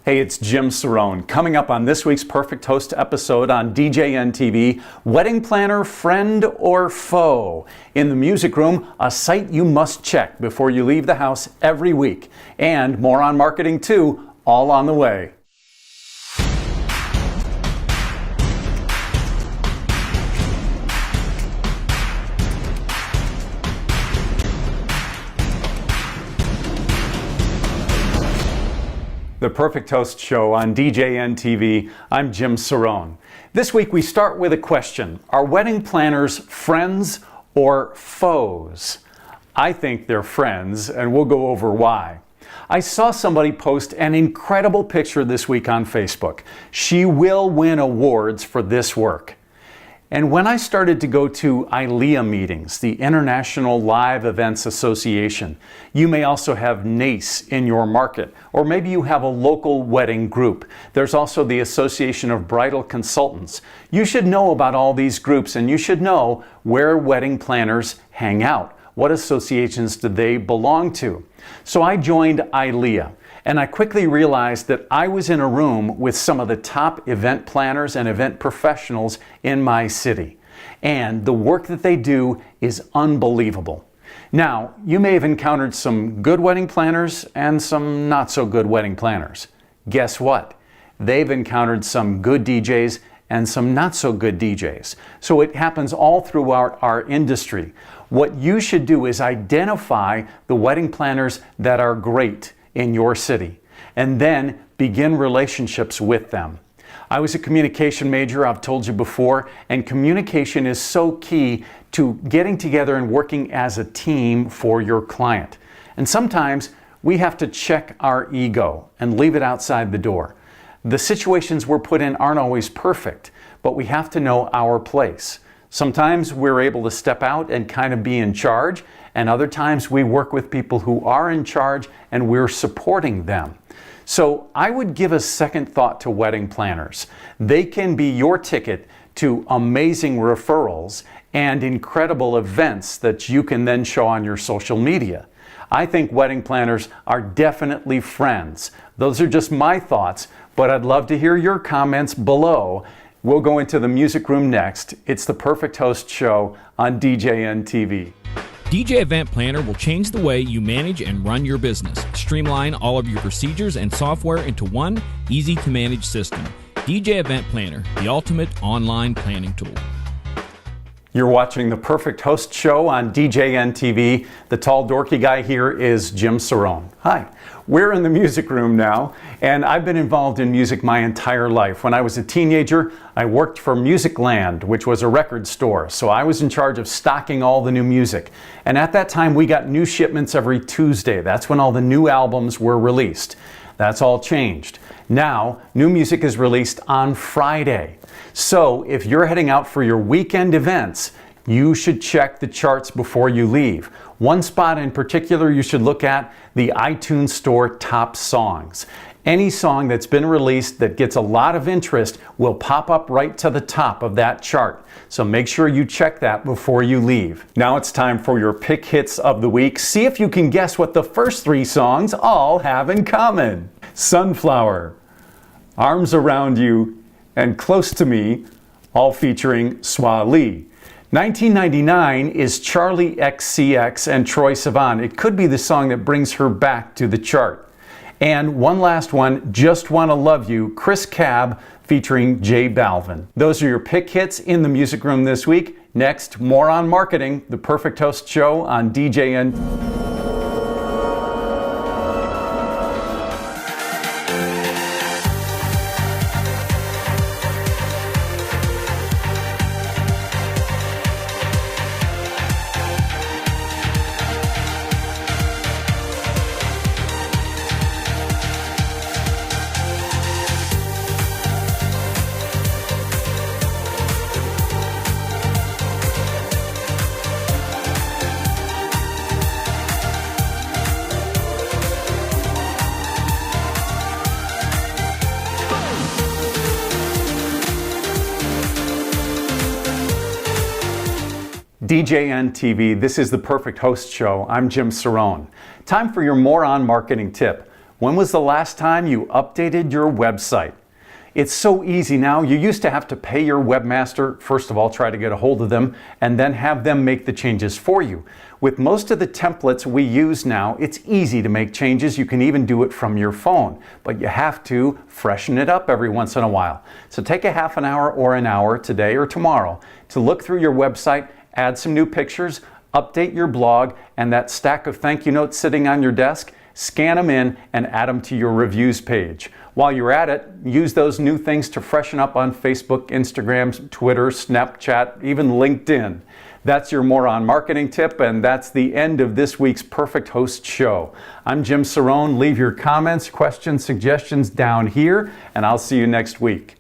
Hey, it's Jim Cerone. Coming up on this week's Perfect Host episode on DJNTV, wedding planner, friend or foe? In the music room, a site you must check before you leave the house every week. And more on marketing too, all on the way. The Perfect Host Show on DJNTV. I'm Jim Cerone. This week we start with a question. Are wedding planners friends or foes? I think they're friends, and we'll go over why. I saw somebody post an incredible picture this week on Facebook. She will win awards for this work. And when I started to go to ILEA meetings, the International Live Events Association, you may also have NACE in your market, or maybe you have a local wedding group. There's also the Association of Bridal Consultants. You should know about all these groups, and you should know where wedding planners hang out. What associations do they belong to? So I joined ILEA. And I quickly realized that I was in a room with some of the top event planners and event professionals in my city. And the work that they do is unbelievable. Now, you may have encountered some good wedding planners and some not so good wedding planners. Guess what? They've encountered some good DJs and some not so good DJs. So it happens all throughout our industry. What you should do is identify the wedding planners that are great in your city, and then begin relationships with them. I was a communication major, I've told you before, and communication is so key to getting together and working as a team for your client. And sometimes we have to check our ego and leave it outside the door. The situations we're put in aren't always perfect, but we have to know our place. Sometimes we're able to step out and kind of be in charge, and other times we work with people who are in charge and we're supporting them. So I would give a second thought to wedding planners. They can be your ticket to amazing referrals and incredible events that you can then show on your social media. I think wedding planners are definitely friends. Those are just my thoughts, but I'd love to hear your comments below. We'll go into the music room next. It's the Perfect Host Show on DJNTV. DJ Event Planner will change the way you manage and run your business. Streamline all of your procedures and software into one easy-to-manage system. DJ Event Planner, the ultimate online planning tool. You're watching the Perfect Host Show on DJNTV. The tall, dorky guy here is Jim Cerone. Hi. We're in the music room now, and I've been involved in music my entire life. When I was a teenager, I worked for Musicland, which was a record store, so I was in charge of stocking all the new music. And at that time, we got new shipments every Tuesday. That's when all the new albums were released. That's all changed. Now, new music is released on Friday. So if you're heading out for your weekend events, you should check the charts before you leave. One spot in particular you should look at, the iTunes Store Top Songs. Any song that's been released that gets a lot of interest will pop up right to the top of that chart. So make sure you check that before you leave. Now it's time for your pick hits of the week. See if you can guess what the first three songs all have in common. Sunflower, Arms Around You, and Close to Me, all featuring Swa Lee. 1999 is Charlie XCX and Troye Sivan. It could be the song that brings her back to the chart. And one last one, Just Wanna Love You, Chris Cab featuring J Balvin. Those are your pick hits in the music room this week. Next, more on marketing, the Perfect Host Show on DJN. DJNTV, this is the Perfect Host Show. I'm Jim Cerone. Time for your moron marketing tip. When was the last time you updated your website? It's so easy now. You used to have to pay your webmaster, first of all, try to get a hold of them, and then have them make the changes for you. With most of the templates we use now, it's easy to make changes. You can even do it from your phone, but you have to freshen it up every once in a while. So take a half an hour or an hour today or tomorrow to look through your website, add some new pictures, update your blog, and that stack of thank you notes sitting on your desk, scan them in and add them to your reviews page. While you're at it, use those new things to freshen up on Facebook, Instagram, Twitter, Snapchat, even LinkedIn. That's your Moron marketing tip, and that's the end of this week's Perfect Host Show. I'm Jim Cerone. Leave your comments, questions, suggestions down here, and I'll see you next week.